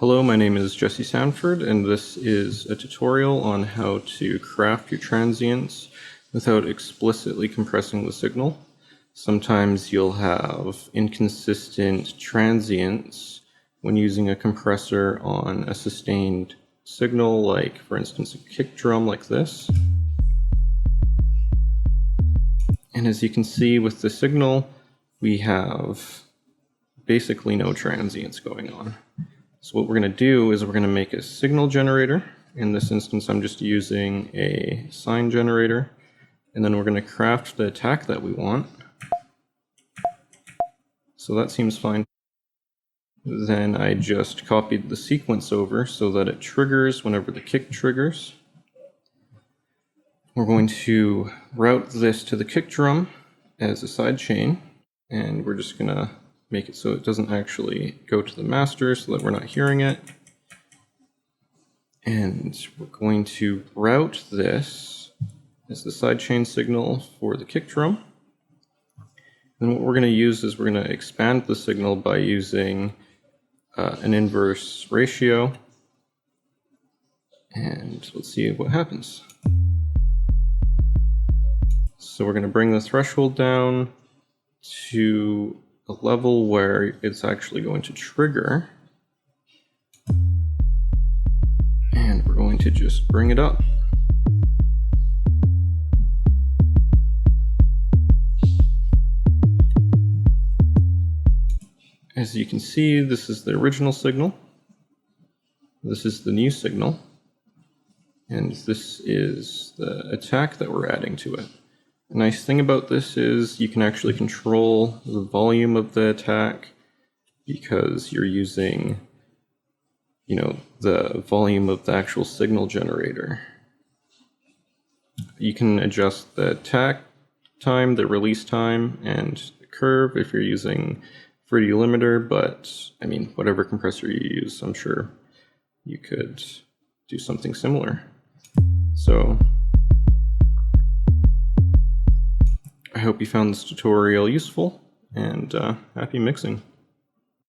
Hello, my name is Jesse Sanford, and this is a tutorial on how to craft your transients without explicitly compressing the signal. Sometimes you'll have inconsistent transients when using a compressor on a sustained signal, like for instance a kick drum like this. And as you can see with the signal, we have basically no transients going on. So what we're going to do is we're going to make a signal generator. In this instance, I'm just using a sine generator. And then we're going to craft the attack that we want. So that seems fine. Then I just copied the sequence over so that it triggers whenever the kick triggers. We're going to route this to the kick drum as a side chain. And we're just going to make it so it doesn't actually go to the master so that we're not hearing it. And we're going to route this as the sidechain signal for the kick drum. And what we're going to use is we're going to expand the signal by using an inverse ratio. And let's see what happens. So we're going to bring the threshold down to a level where it's actually going to trigger. And we're going to just bring it up. As you can see, this is the original signal. This is the new signal. And this is the attack that we're adding to it. The nice thing about this is you can actually control the volume of the attack because you're using, the volume of the actual signal generator. You can adjust the attack time, the release time, and the curve if you're using free delimiter, but whatever compressor you use, I'm sure you could do something similar. So I hope you found this tutorial useful, and happy mixing.